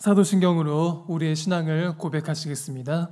사도신경으로 우리의 신앙을 고백하시겠습니다.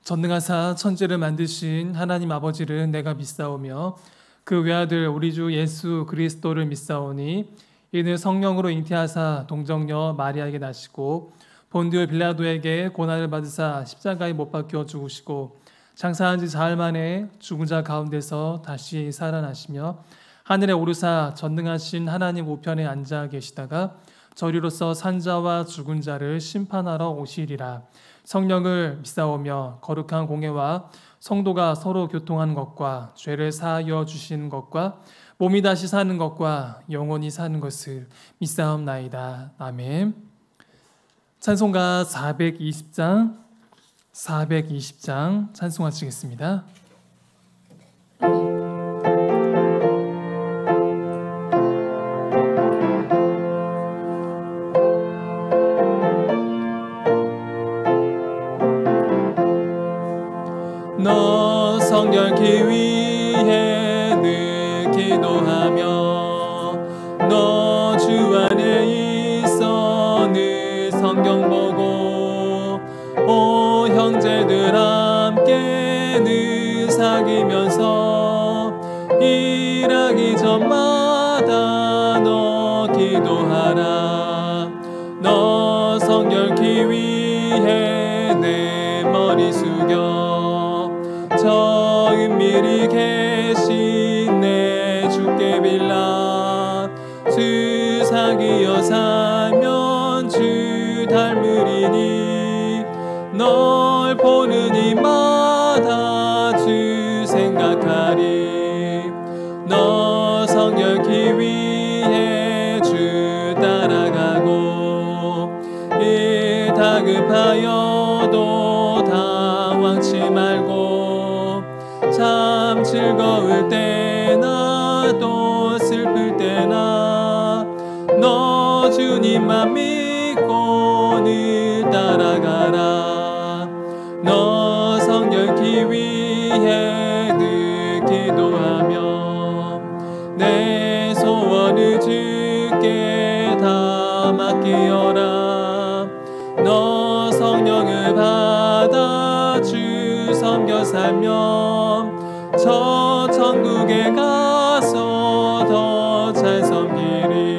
전능하사 천지를 만드신 하나님 아버지를 내가 믿사오며 그 외아들 우리 주 예수 그리스도를 믿사오니 이는 성령으로 잉태하사 동정녀 마리아에게 나시고 본디오 빌라도에게 고난을 받으사 십자가에 못 박혀 죽으시고 장사한 지 사흘 만에 죽은 자 가운데서 다시 살아나시며 하늘에 오르사 전능하신 하나님 우편에 앉아 계시다가 저리로서 산자와 죽은 자를 심판하러 오시리라. 성령을 믿사오며 거룩한 공예와 성도가 서로 교통하는 것과 죄를 사하여 주시는 것과 몸이 다시 사는 것과 영원히 사는 것을 믿사옵나이다. 아멘. 찬송가 420장 찬송하시겠습니다. 너 성결케 위해 늘 기도하며 너 주 안에 있어 늘 성경 보고 오 형제들 함께 늘 사귀면서 일하기 전마다 너 기도하라. 너 성결케 위해 내 머리 숙여 저 은밀히 계신 내 주께 빌라. 주 사귀어 살면 주 닮으리니 널 보는 이마다 주 생각하리. 너 성결케 위해 주 따라가고 일 다급하여도 당황치 말고 참 즐거울 때나 또 슬플 때나 너 주님만 믿고 늘 따라가라. 너 성결케 위해 늘 기도하며 내 소원을 주께 다 맡기어라. 너 성령을 받아 주 섬겨 살면 저 천국에 가서 더 잘 섬기리.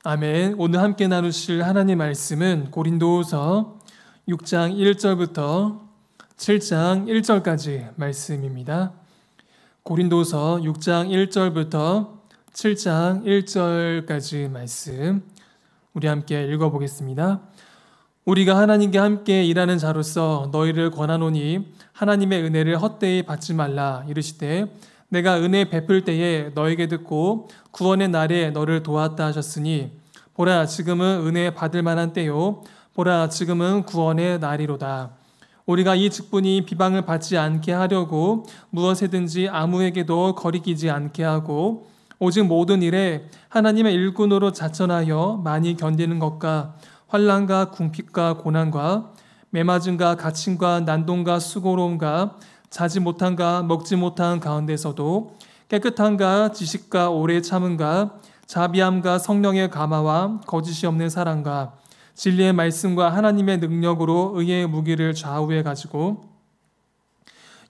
아멘. 오늘 함께 나누실 하나님 말씀은 고린도후서 6장 1절부터 7장 1절까지 말씀입니다. 고린도후서 6장 1절부터 7장 1절까지 말씀 우리 함께 읽어보겠습니다. 우리가 하나님께 함께 일하는 자로서 너희를 권하노니 하나님의 은혜를 헛되이 받지 말라. 이르시되 내가 은혜 베풀 때에 너에게 듣고 구원의 날에 너를 도왔다 하셨으니 보라 지금은 은혜 받을 만한 때요 보라 지금은 구원의 날이로다. 우리가 이 직분이 비방을 받지 않게 하려고 무엇에든지 아무에게도 거리끼지 않게 하고 오직 모든 일에 하나님의 일꾼으로 자천하여 많이 견디는 것과 환난과 궁핍과 고난과 매맞음과 갇힘과 난동과 수고로움과 자지 못함과 먹지 못한 가운데서도 깨끗함과 지식과 오래 참음과 자비함과 성령의 감화와 거짓이 없는 사랑과 진리의 말씀과 하나님의 능력으로 의의 무기를 좌우해 가지고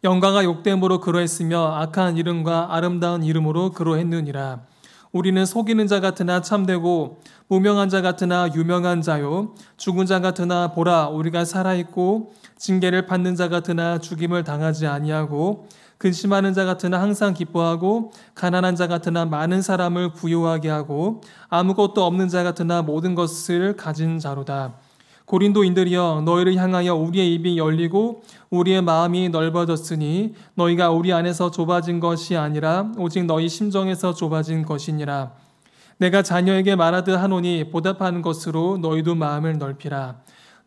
영광과 욕됨으로 그러했으며 악한 이름과 아름다운 이름으로 그러했느니라. 우리는 속이는 자 같으나 참되고 무명한 자 같으나 유명한 자요 죽은 자 같으나 보라 우리가 살아있고 징계를 받는 자 같으나 죽임을 당하지 아니하고 근심하는 자 같으나 항상 기뻐하고 가난한 자 같으나 많은 사람을 부유하게 하고 아무것도 없는 자 같으나 모든 것을 가진 자로다. 고린도인들이여 너희를 향하여 우리의 입이 열리고 우리의 마음이 넓어졌으니 너희가 우리 안에서 좁아진 것이 아니라 오직 너희 심정에서 좁아진 것이니라. 내가 자녀에게 말하듯 하노니 보답하는 것으로 너희도 마음을 넓히라.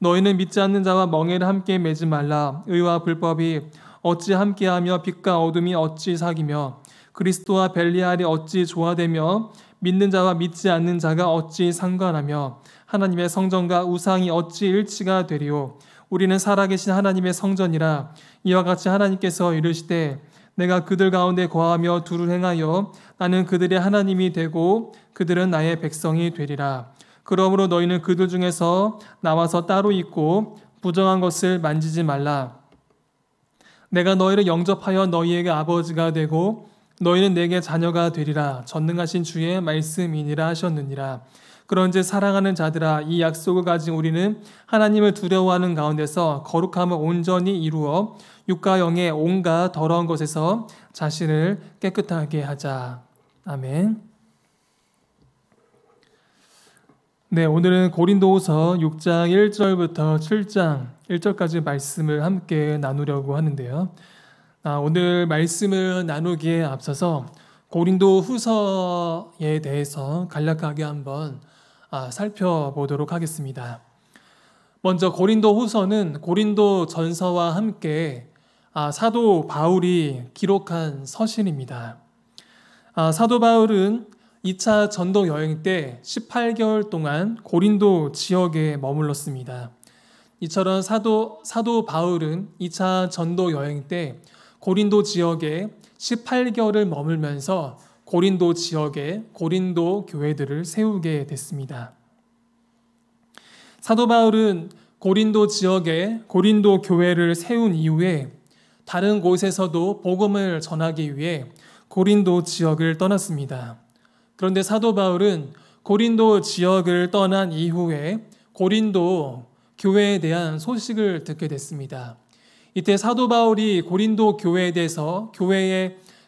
너희는 믿지 않는 자와 멍에를 함께 매지 말라. 의와 불법이 어찌 함께하며 빛과 어둠이 어찌 사귀며 그리스도와 벨리알이 어찌 조화되며 믿는 자와 믿지 않는 자가 어찌 상관하며 하나님의 성전과 우상이 어찌 일치가 되리요. 우리는 살아계신 하나님의 성전이라. 이와 같이 하나님께서 이르시되 내가 그들 가운데 거하며 둘을 행하여 나는 그들의 하나님이 되고 그들은 나의 백성이 되리라. 그러므로 너희는 그들 중에서 나와서 따로 있고 부정한 것을 만지지 말라. 내가 너희를 영접하여 너희에게 아버지가 되고 너희는 내게 자녀가 되리라. 전능하신 주의 말씀이니라 하셨느니라. 그런즉 사랑하는 자들아, 이 약속을 가진 우리는 하나님을 두려워하는 가운데서 거룩함을 온전히 이루어 육과 영의 온갖 더러운 것에서 자신을 깨끗하게 하자. 아멘. 네, 오늘은 고린도후서 6장 1절부터 7장 1절까지 말씀을 함께 나누려고 하는데요. 오늘 말씀을 나누기에 앞서서 고린도후서에 대해서 간략하게 한번 살펴보도록 하겠습니다. 먼저 고린도후서는 고린도전서와 함께 사도 바울이 기록한 서신입니다. 사도 바울은 2차 전도 여행 때 18개월 동안 고린도 지역에 머물렀습니다. 이처럼 사도 바울은 2차 전도 여행 때 고린도 지역에 18개월을 머물면서 고린도 지역에 고린도 교회들을 세우게 됐습니다. 사도 바울은 고린도 지역에 고린도 교회를 세운 이후에 다른 곳에서도 복음을 전하기 위해 고린도 지역을 떠났습니다. 그런데 사도 바울은 고린도 지역을 떠난 이후에 고린도 교회에 대한 소식을 듣게 됐습니다. 이때 사도 바울이 고린도 교회에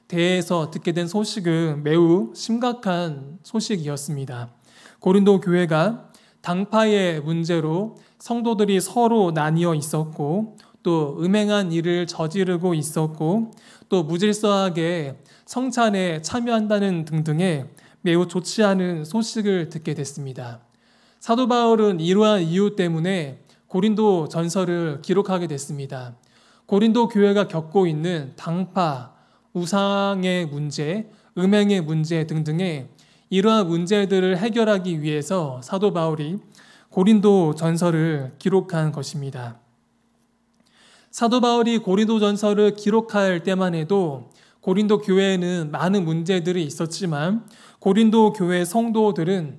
대해서 듣게 된 소식은 매우 심각한 소식이었습니다. 고린도 교회가 당파의 문제로 성도들이 서로 나뉘어 있었고, 또 음행한 일을 저지르고 있었고, 또 무질서하게 성찬에 참여한다는 등등의 매우 좋지 않은 소식을 듣게 됐습니다. 사도 바울은 이러한 이유 때문에 고린도 전서를 기록하게 됐습니다. 고린도 교회가 겪고 있는 당파, 우상의 문제, 음행의 문제 등등의 이러한 문제들을 해결하기 위해서 사도 바울이 고린도 전서를 기록한 것입니다. 사도 바울이 고린도 전서를 기록할 때만 해도 고린도 교회에는 많은 문제들이 있었지만 고린도 교회 성도들은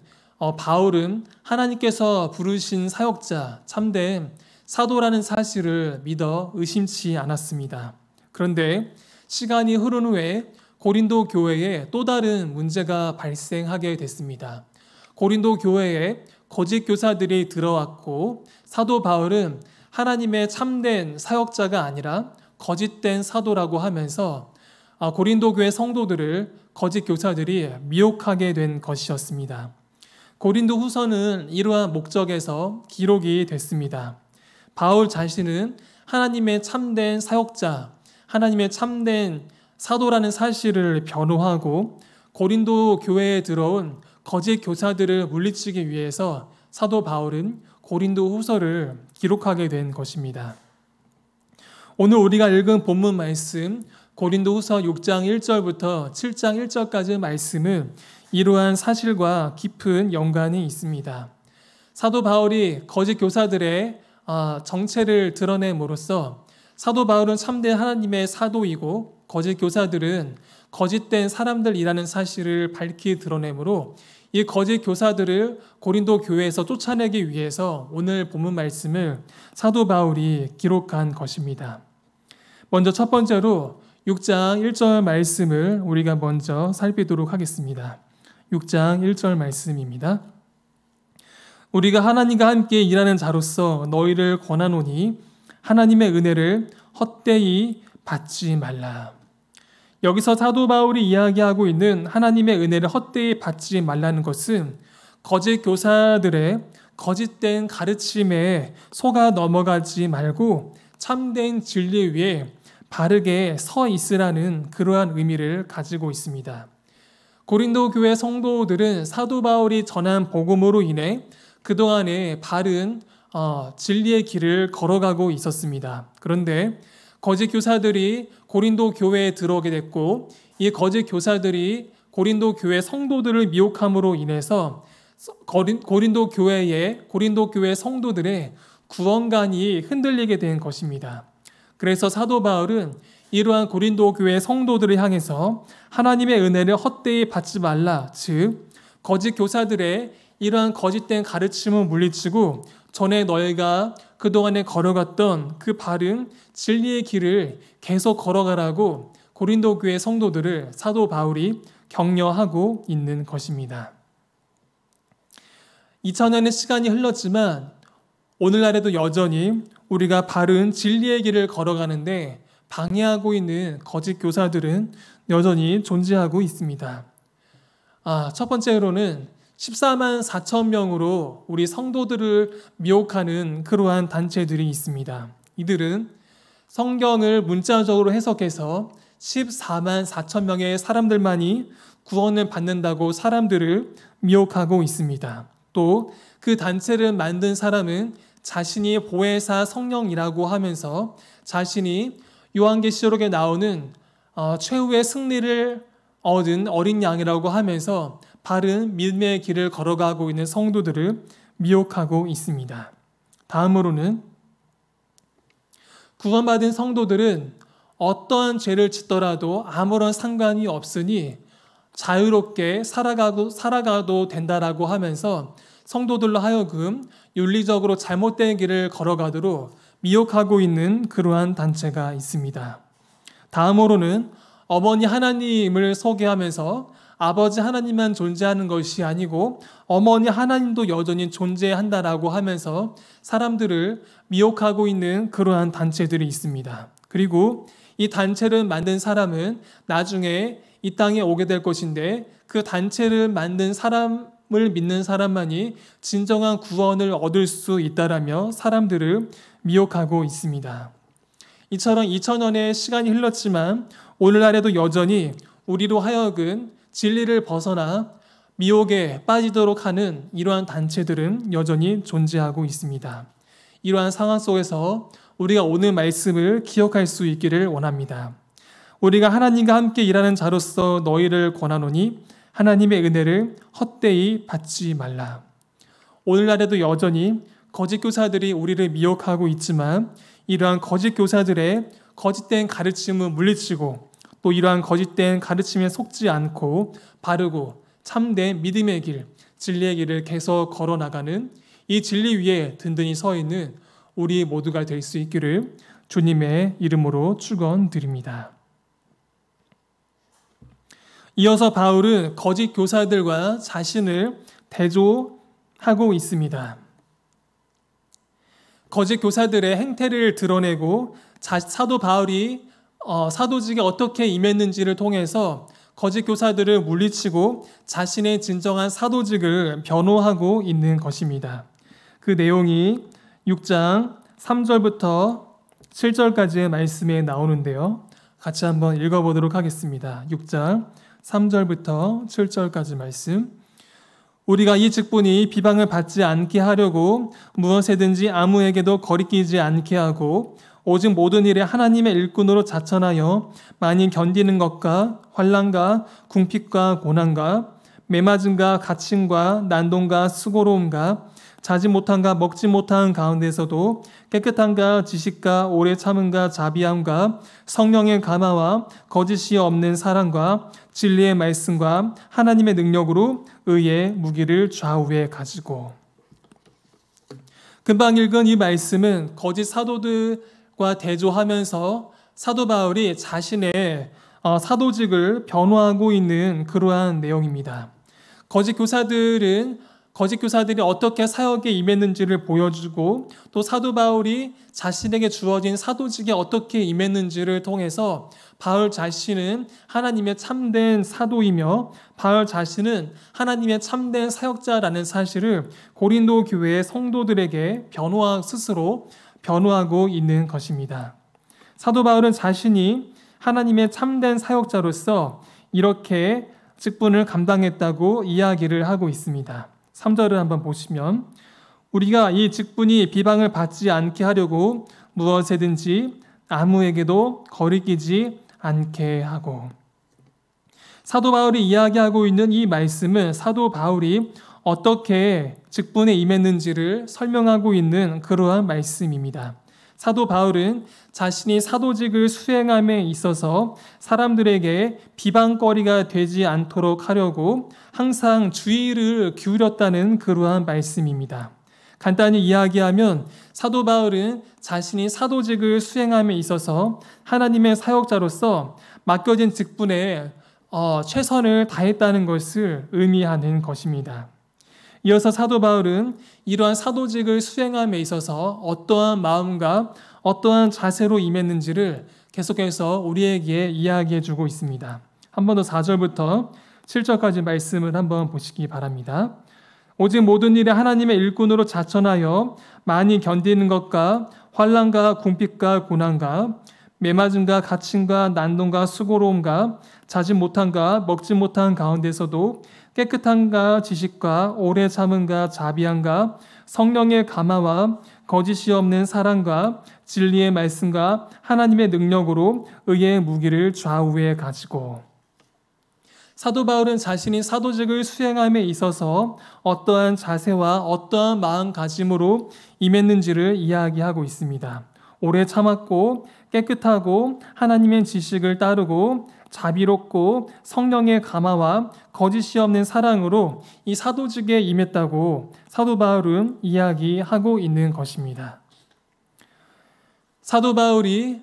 바울은 하나님께서 부르신 사역자, 참된 사도라는 사실을 믿어 의심치 않았습니다. 그런데 시간이 흐른 후에 고린도 교회에 또 다른 문제가 발생하게 됐습니다. 고린도 교회에 거짓 교사들이 들어왔고 사도 바울은 하나님의 참된 사역자가 아니라 거짓된 사도라고 하면서 고린도 교회 성도들을 거짓 교사들이 미혹하게 된 것이었습니다. 고린도 후서는 이러한 목적에서 기록이 됐습니다. 바울 자신은 하나님의 참된 사역자, 하나님의 참된 사도라는 사실을 변호하고 고린도 교회에 들어온 거짓 교사들을 물리치기 위해서 사도 바울은 고린도 후서를 기록하게 된 것입니다. 오늘 우리가 읽은 본문 말씀 고린도 후서 6장 1절부터 7장 1절까지 말씀은 이러한 사실과 깊은 연관이 있습니다. 사도 바울이 거짓 교사들의 정체를 드러냄으로써 사도 바울은 참된 하나님의 사도이고 거짓 교사들은 거짓된 사람들이라는 사실을 밝히 드러내므로 이 거짓 교사들을 고린도 교회에서 쫓아내기 위해서 오늘 본문 말씀을 사도 바울이 기록한 것입니다. 먼저 첫 번째로 6장 1절 말씀을 우리가 먼저 살피도록 하겠습니다. 6장 1절 말씀입니다. 우리가 하나님과 함께 일하는 자로서 너희를 권하노니 하나님의 은혜를 헛되이 받지 말라. 여기서 사도 바울이 이야기하고 있는 하나님의 은혜를 헛되이 받지 말라는 것은 거짓 교사들의 거짓된 가르침에 속아 넘어가지 말고 참된 진리 위에 바르게 서 있으라는 그러한 의미를 가지고 있습니다. 고린도 교회 성도들은 사도 바울이 전한 복음으로 인해 그동안에 바른 진리의 길을 걸어가고 있었습니다. 그런데 거짓 교사들이 고린도 교회에 들어오게 됐고 이 거짓 교사들이 고린도 교회 성도들을 미혹함으로 인해서 고린도 교회 성도들의 구원관이 흔들리게 된 것입니다. 그래서 사도 바울은 이러한 고린도 교회 성도들을 향해서 하나님의 은혜를 헛되이 받지 말라, 즉 거짓 교사들의 이러한 거짓된 가르침을 물리치고 전에 너희가 그동안에 걸어갔던 그 바른 진리의 길을 계속 걸어가라고 고린도 교회 성도들을 사도 바울이 격려하고 있는 것입니다. 2000년의 시간이 흘렀지만 오늘날에도 여전히 우리가 바른 진리의 길을 걸어가는데 방해하고 있는 거짓 교사들은 여전히 존재하고 있습니다. 첫 번째로는 14만 4천 명으로 우리 성도들을 미혹하는 그러한 단체들이 있습니다. 이들은 성경을 문자적으로 해석해서 14만 4천 명의 사람들만이 구원을 받는다고 사람들을 미혹하고 있습니다. 또 그 단체를 만든 사람은 자신이 보혜사 성령이라고 하면서 자신이 요한계시록에 나오는 최후의 승리를 얻은 어린 양이라고 하면서 바른 믿음의 길을 걸어가고 있는 성도들을 미혹하고 있습니다. 다음으로는 구원받은 성도들은 어떠한 죄를 짓더라도 아무런 상관이 없으니 자유롭게 살아가도 된다라고 하면서 성도들로 하여금 윤리적으로 잘못된 길을 걸어가도록 미혹하고 있는 그러한 단체가 있습니다. 다음으로는 어머니 하나님을 소개하면서 아버지 하나님만 존재하는 것이 아니고 어머니 하나님도 여전히 존재한다라고 하면서 사람들을 미혹하고 있는 그러한 단체들이 있습니다. 그리고 이 단체를 만든 사람은 나중에 이 땅에 오게 될 것인데 그 단체를 만든 사람을 믿는 사람만이 진정한 구원을 얻을 수 있다라며 사람들을 미혹하고 있습니다. 이처럼 2000년의 시간이 흘렀지만 오늘날에도 여전히 우리로 하여금 진리를 벗어나 미혹에 빠지도록 하는 이러한 단체들은 여전히 존재하고 있습니다. 이러한 상황 속에서 우리가 오늘 말씀을 기억할 수 있기를 원합니다. 우리가 하나님과 함께 일하는 자로서 너희를 권하노니 하나님의 은혜를 헛되이 받지 말라. 오늘날에도 여전히 거짓 교사들이 우리를 미혹하고 있지만 이러한 거짓 교사들의 거짓된 가르침을 물리치고 또 이러한 거짓된 가르침에 속지 않고 바르고 참된 믿음의 길, 진리의 길을 계속 걸어나가는 이 진리 위에 든든히 서 있는 우리 모두가 될 수 있기를 주님의 이름으로 축원드립니다. 이어서 바울은 거짓 교사들과 자신을 대조하고 있습니다. 거짓 교사들의 행태를 드러내고 사도 바울이 사도직에 어떻게 임했는지를 통해서 거짓 교사들을 물리치고 자신의 진정한 사도직을 변호하고 있는 것입니다. 그 내용이 6장 3절부터 7절까지의 말씀에 나오는데요. 같이 한번 읽어보도록 하겠습니다. 6장 3절부터 7절까지 말씀. 우리가 이 직분이 비방을 받지 않게 하려고 무엇에든지 아무에게도 거리끼지 않게 하고 오직 모든 일에 하나님의 일꾼으로 자천하여 많이 견디는 것과 환난과 궁핍과 고난과 매맞음과 갇힘과 난동과 수고로움과 자지 못함과 먹지 못한 가운데서도 깨끗함과 지식과 오래 참음과 자비함과 성령의 감화와 거짓이 없는 사랑과 진리의 말씀과 하나님의 능력으로 의의 무기를 좌우에 가지고. 금방 읽은 이 말씀은 거짓 사도들과 대조하면서 사도 바울이 자신의 사도직을 변호하고 있는 그러한 내용입니다. 거짓 교사들이 어떻게 사역에 임했는지를 보여주고 또 사도 바울이 자신에게 주어진 사도직에 어떻게 임했는지를 통해서 바울 자신은 하나님의 참된 사도이며 바울 자신은 하나님의 참된 사역자라는 사실을 고린도 교회의 성도들에게 스스로 변호하고 있는 것입니다. 사도 바울은 자신이 하나님의 참된 사역자로서 이렇게 직분을 감당했다고 이야기를 하고 있습니다. 3절을 한번 보시면 우리가 이 직분이 비방을 받지 않게 하려고 무엇에든지 아무에게도 거리끼지 않게 하고. 사도 바울이 이야기하고 있는 이 말씀은 사도 바울이 어떻게 직분에 임했는지를 설명하고 있는 그러한 말씀입니다. 사도 바울은 자신이 사도직을 수행함에 있어서 사람들에게 비방거리가 되지 않도록 하려고 항상 주의를 기울였다는 그러한 말씀입니다. 간단히 이야기하면 사도 바울은 자신이 사도직을 수행함에 있어서 하나님의 사역자로서 맡겨진 직분에 최선을 다했다는 것을 의미하는 것입니다. 이어서 사도 바울은 이러한 사도직을 수행함에 있어서 어떠한 마음과 어떠한 자세로 임했는지를 계속해서 우리에게 이야기해 주고 있습니다. 한 번 더 4절부터 7절까지 말씀을 한번 보시기 바랍니다. 오직 모든 일에 하나님의 일꾼으로 자천하여 많이 견디는 것과 환난과 궁핍과 고난과 매맞음과 갇힘과 난동과 수고로움과 자지 못함과 먹지 못한 가운데서도 깨끗함과 지식과 오래 참음과 자비함과 성령의 감화와 거짓이 없는 사랑과 진리의 말씀과 하나님의 능력으로 의의 무기를 좌우에 가지고. 사도 바울은 자신이 사도직을 수행함에 있어서 어떠한 자세와 어떠한 마음가짐으로 임했는지를 이야기하고 있습니다. 오래 참았고 깨끗하고 하나님의 지식을 따르고 자비롭고 성령의 감화와 거짓이 없는 사랑으로 이 사도직에 임했다고 사도 바울은 이야기하고 있는 것입니다. 사도 바울에게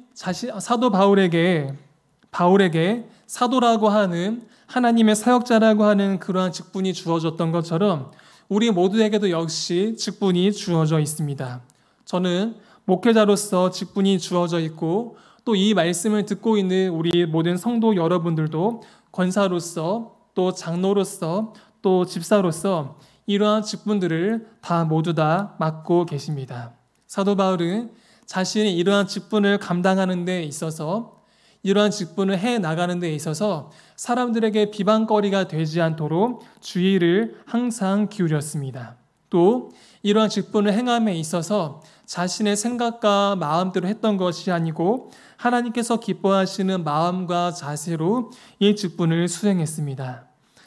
사도라고 하는 하나님의 사역자라고 하는 그러한 직분이 주어졌던 것처럼 우리 모두에게도 역시 직분이 주어져 있습니다. 저는 목회자로서 직분이 주어져 있고 또 이 말씀을 듣고 있는 우리 모든 성도 여러분들도 권사로서 또 장로로서 또 집사로서 이러한 직분들을 모두 다 맡고 계십니다. 사도 바울은 자신이 이러한 직분을 감당하는 데 있어서 이러한 직분을 해 나가는 데 있어서 사람들에게 비방거리가 되지 않도록 주의를 항상 기울였습니다. 또 이러한 직분을 행함에 있어서 자신의 생각과 마음대로 했던 것이 아니고 하나님께서 기뻐하시는 마음과 자세로 이 직분을 수행했습니다.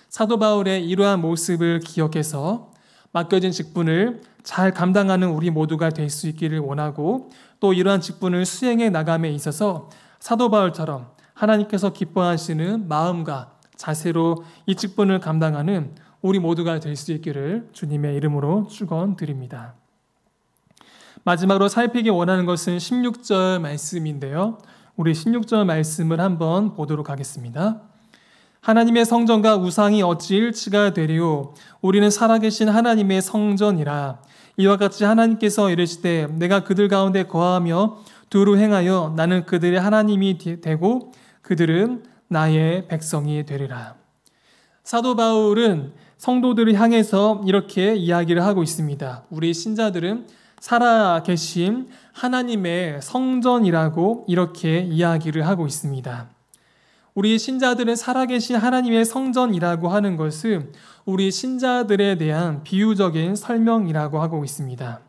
사도 바울의 이러한 모습을 기억해서 맡겨진 직분을 잘 감당하는 우리 모두가 될 수 있기를 원하고 또 이러한 직분을 수행해 나감에 있어서 사도 바울처럼 하나님께서 기뻐하시는 마음과 자세로 이 직분을 감당하는 우리 모두가 될 수 있기를 주님의 이름으로 축원드립니다. 마지막으로 살피기 원하는 것은 16절 말씀인데요. 우리 16절 말씀을 한번 보도록 하겠습니다. 하나님의 성전과 우상이 어찌 일치가 되리요? 우리는 살아계신 하나님의 성전이라. 이와 같이 하나님께서 이르시되 내가 그들 가운데 거하며 두루 행하여 나는 그들의 하나님이 되고 그들은 나의 백성이 되리라. 사도 바울은 성도들을 향해서 이렇게 이야기를 하고 있습니다. 우리 신자들은 살아계신 하나님의 성전이라고 이렇게 이야기를 하고 있습니다. 우리 신자들은 살아계신 하나님의 성전이라고 하는 것은 우리 신자들에 대한 비유적인 설명이라고 하고 있습니다.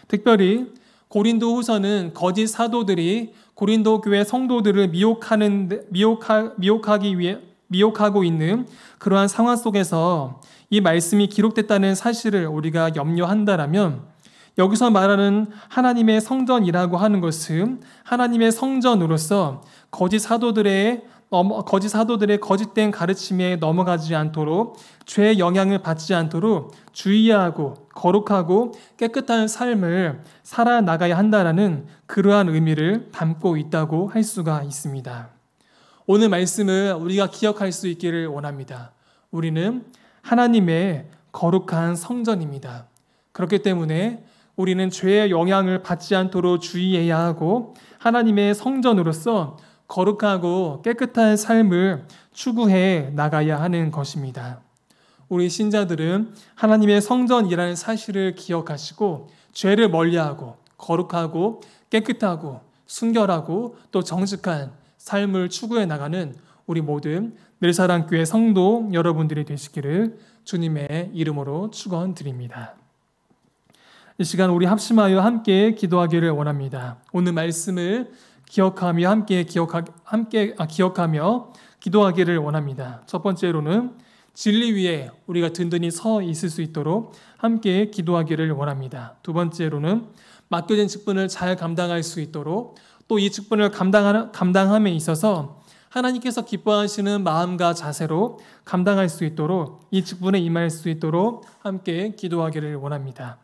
특별히 고린도 후서는 거짓 사도들이 고린도 교회 성도들을 미혹하고 있는 그러한 상황 속에서 이 말씀이 기록됐다는 사실을 우리가 염려한다라면 여기서 말하는 하나님의 성전이라고 하는 것은 하나님의 성전으로서 거짓 사도들의 거짓된 가르침에 넘어가지 않도록 죄의 영향을 받지 않도록 주의하고 거룩하고 깨끗한 삶을 살아나가야 한다라는 그러한 의미를 담고 있다고 할 수가 있습니다. 오늘 말씀을 우리가 기억할 수 있기를 원합니다. 우리는 하나님의 거룩한 성전입니다. 그렇기 때문에 우리는 죄의 영향을 받지 않도록 주의해야 하고 하나님의 성전으로서 거룩하고 깨끗한 삶을 추구해 나가야 하는 것입니다. 우리 신자들은 하나님의 성전이라는 사실을 기억하시고 죄를 멀리하고 거룩하고 깨끗하고 순결하고 또 정직한 삶을 추구해 나가는 우리 모든 늘사랑교회 성도 여러분들이 되시기를 주님의 이름으로 축원드립니다. 이 시간 우리 합심하여 함께 기도하기를 원합니다. 오늘 말씀을 기억하며 함께 기도하기를 원합니다. 첫 번째로는 진리 위에 우리가 든든히 서 있을 수 있도록 함께 기도하기를 원합니다. 두 번째로는 맡겨진 직분을 잘 감당할 수 있도록 또 이 직분을 감당함에 있어서 하나님께서 기뻐하시는 마음과 자세로 감당할 수 있도록 이 직분에 임할 수 있도록 함께 기도하기를 원합니다.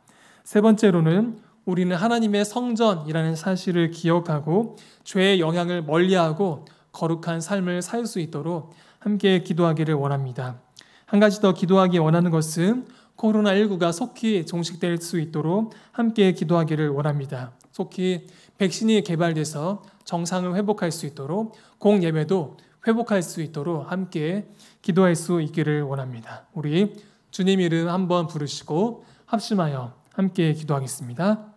세 번째로는 우리는 하나님의 성전이라는 사실을 기억하고 죄의 영향을 멀리하고 거룩한 삶을 살 수 있도록 함께 기도하기를 원합니다. 한 가지 더 기도하기 원하는 것은 코로나19가 속히 종식될 수 있도록 함께 기도하기를 원합니다. 속히 백신이 개발돼서 정상을 회복할 수 있도록 공예배도 회복할 수 있도록 함께 기도할 수 있기를 원합니다. 우리 주님 이름 한번 부르시고 합심하여 함께 기도하겠습니다.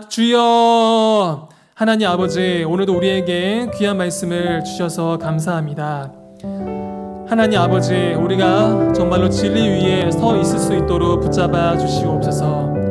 주여, 하나님 아버지, 오늘도 우리에게 귀한 말씀을 주셔서 감사합니다. 하나님 아버지, 우리가 정말로 진리 위에 서 있을 수 있도록 붙잡아 주시옵소서.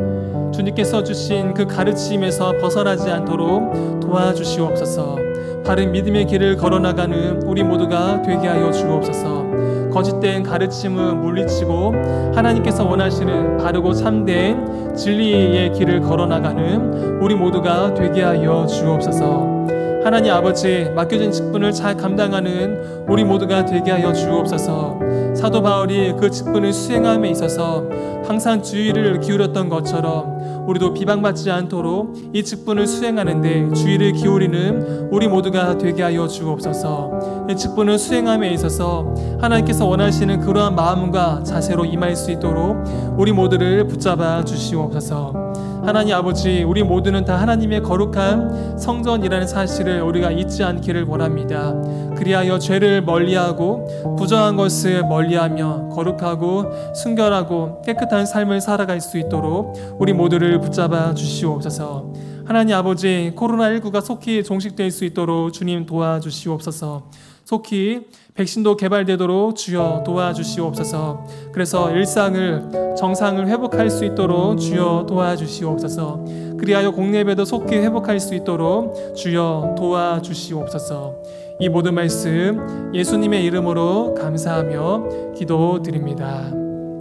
주님께서 주신 그 가르침에서 벗어나지 않도록 도와주시옵소서. 바른 믿음의 길을 걸어나가는 우리 모두가 되게 하여 주옵소서. 거짓된 가르침은 물리치고 하나님께서 원하시는 바르고 참된 진리의 길을 걸어나가는 우리 모두가 되게 하여 주옵소서. 하나님 아버지, 맡겨진 직분을 잘 감당하는 우리 모두가 되게 하여 주옵소서. 사도 바울이 그 직분을 수행함에 있어서 항상 주의를 기울였던 것처럼 우리도 비방받지 않도록 이 직분을 수행하는데 주의를 기울이는 우리 모두가 되게 하여 주옵소서. 이 직분을 수행함에 있어서 하나님께서 원하시는 그러한 마음과 자세로 임할 수 있도록 우리 모두를 붙잡아 주시옵소서. 하나님 아버지, 우리 모두는 다 하나님의 거룩한 성전이라는 사실을 우리가 잊지 않기를 원합니다. 그리하여 죄를 멀리하고 부정한 것을 멀리하며 거룩하고 순결하고 깨끗한 삶을 살아갈 수 있도록 우리 모두를 붙잡아 주시옵소서. 하나님 아버지, 코로나19가 속히 종식될 수 있도록 주님 도와주시옵소서. 속히 백신도 개발되도록 주여 도와주시옵소서. 그래서 일상을 정상을 회복할 수 있도록 주여 도와주시옵소서. 그리하여 공예배도 속히 회복할 수 있도록 주여 도와주시옵소서. 이 모든 말씀 예수님의 이름으로 감사하며 기도드립니다.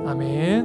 아멘.